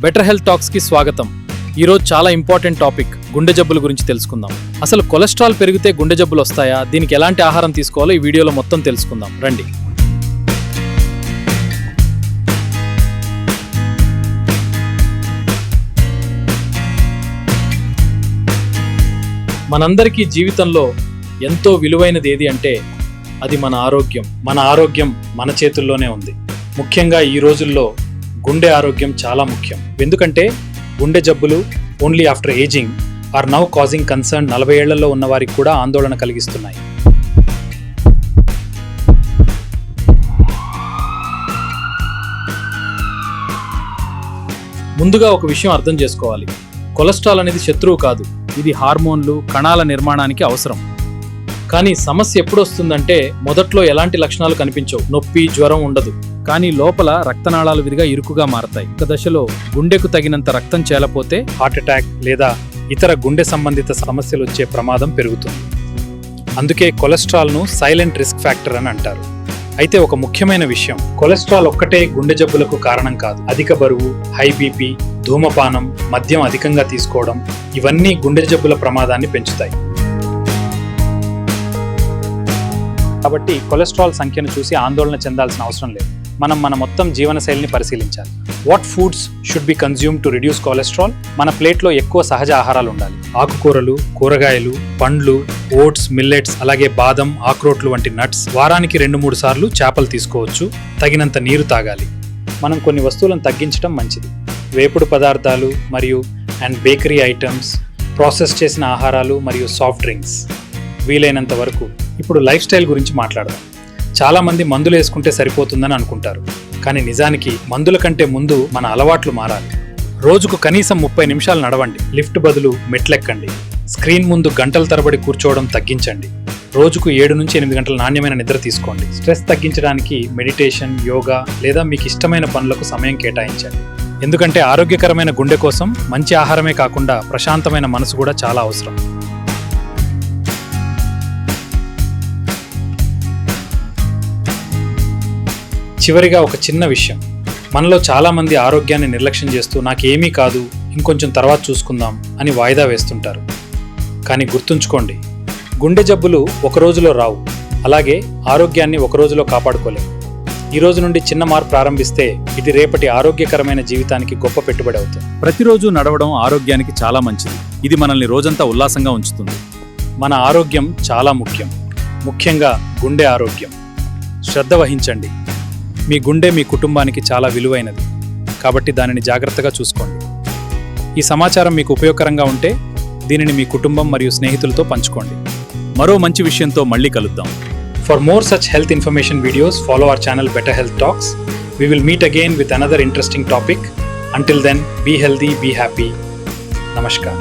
Better health talks కి స్వాగతం. ఈరోజు చాలా ఇంపార్టెంట్ టాపిక్, గుండె జబ్బుల గురించి తెలుసుకుందాం. అసలు కొలెస్ట్రాల్ పెరిగితే గుండె జబ్బులు వస్తాయా? దీనికి ఎలాంటి ఆహారం తీసుకోవాలో ఈ వీడియోలో మొత్తం తెలుసుకుందాం. రండి. మనందరికీ జీవితంలో ఎంతో విలువైనది ఏది అంటే అది మన ఆరోగ్యం. మన ఆరోగ్యం మన చేతుల్లోనే ఉంది. ముఖ్యంగా ఈ రోజుల్లో గుండె ఆరోగ్యం చాలా ముఖ్యం. ఎందుకంటే గుండె జబ్బులు only after ageing are now causing concern. 40 ఏళ్లలో ఉన్న వారికి కూడా ఆందోళన కలిగిస్తున్నాయి. ముందుగా ఒక విషయం అర్థం చేసుకోవాలి. కొలెస్ట్రాల్ అనేది శత్రువు కాదు. ఇది హార్మోన్లు, కణాల నిర్మాణానికి అవసరం. కానీ సమస్య ఎప్పుడు వస్తుందంటే మొదట్లో ఎలాంటి లక్షణాలు కనిపించవు. నొప్పి, జ్వరం ఉండదు. కానీ లోపల రక్తనాళాలు విరిగా ఇరుకుగా మారతాయి. ఒక దశలో గుండెకు తగినంత రక్తం చేలపోతే హార్ట్ అటాక్ లేదా ఇతర గుండె సంబంధిత సమస్యలు వచ్చే ప్రమాదం పెరుగుతుంది. అందుకే కొలెస్ట్రాల్ను సైలెంట్ రిస్క్ ఫ్యాక్టర్ అని అంటారు. అయితే ఒక ముఖ్యమైన విషయం, కొలెస్ట్రాల్ ఒక్కటే గుండె జబ్బులకు కారణం కాదు. అధిక బరువు, హై బీపీ, ధూమపానం, మద్యం అధికంగా తీసుకోవడం ఇవన్నీ గుండె జబ్బుల ప్రమాదాన్ని పెంచుతాయి. కాబట్టి కొలెస్ట్రాల్ సంఖ్యను చూసి ఆందోళన చెందాల్సిన అవసరం లేదు. మనం మన మొత్తం జీవనశైలిని పరిశీలించాలి. What foods should be consume to reduce cholesterol? మన ప్లేట్లో ఎక్కువ సహజ ఆహారాలు ఉండాలి. ఆకుకూరలు, కూరగాయలు, పండ్లు, ఓట్స్, మిల్లెట్స్, అలాగే బాదం, ఆక్రోట్లు వంటి నట్స్. వారానికి 2-3 సార్లు చేపలు తీసుకోవచ్చు. తగినంత నీరు తాగాలి. మనం కొన్ని వస్తువులను తగ్గించడం మంచిది. వేపుడు పదార్థాలు మరియు బేకరీ ఐటమ్స్, ప్రాసెస్ చేసిన ఆహారాలు మరియు సాఫ్ట్ డ్రింక్స్ వీలైనంత వరకు. ఇప్పుడు లైఫ్ స్టైల్ గురించి మాట్లాడదాం. చాలా మంది మందులు వేసుకుంటే సరిపోతుందని అనుకుంటారు. కానీ నిజానికి మందుల కంటే ముందు మన అలవాట్లు మారాలి. రోజుకు కనీసం 30 నిమిషాలు నడవండి. లిఫ్ట్ బదులు మెట్లెక్కండి. స్క్రీన్ ముందు గంటల తరబడి కూర్చోవడం తగ్గించండి. రోజుకు 7 నుంచి 8 గంటల నాణ్యమైన నిద్ర తీసుకోండి. స్ట్రెస్ తగ్గించడానికి మెడిటేషన్, యోగా లేదా మీకు ఇష్టమైన పనులకు సమయం కేటాయించండి. ఎందుకంటే ఆరోగ్యకరమైన గుండె కోసం మంచి ఆహారమే కాకుండా ప్రశాంతమైన మనసు కూడా చాలా అవసరం. చివరిగా ఒక చిన్న విషయం, మనలో చాలా మంది ఆరోగ్యాన్ని నిర్లక్ష్యం చేస్తూ నాకేమీ కాదు, ఇంకొంచెం తర్వాత చూసుకుందాం అని వాయిదా వేస్తుంటారు. కానీ గుర్తుంచుకోండి, గుండె జబ్బులు ఒక రోజులో రావు. అలాగే ఆరోగ్యాన్ని ఒక రోజులో కాపాడుకోలేము. ఈ రోజు నుండి చిన్న మార్పు ప్రారంభిస్తే ఇది రేపటి ఆరోగ్యకరమైన జీవితానికి గొప్ప పెట్టుబడి అవుతుంది. ప్రతిరోజు నడవడం ఆరోగ్యానికి చాలా మంచిది. ఇది మనల్ని రోజంతా ఉల్లాసంగా ఉంచుతుంది. మన ఆరోగ్యం చాలా ముఖ్యం. ముఖ్యంగా గుండె ఆరోగ్యం. శ్రద్ధ వహించండి. మీ గుండె మీ కుటుంబానికి చాలా విలువైనది. కాబట్టి దానిని జాగ్రత్తగా చూసుకోండి. ఈ సమాచారం మీకు ఉపయోగకరంగా ఉంటే దీనిని మీ కుటుంబం మరియు స్నేహితులతో పంచుకోండి. మరో మంచి విషయంతో మళ్ళీ కలుద్దాం. For more such health information videos, follow our channel better health talks. We will meet again with another interesting topic. Until then, be healthy, be happy. Namaskar.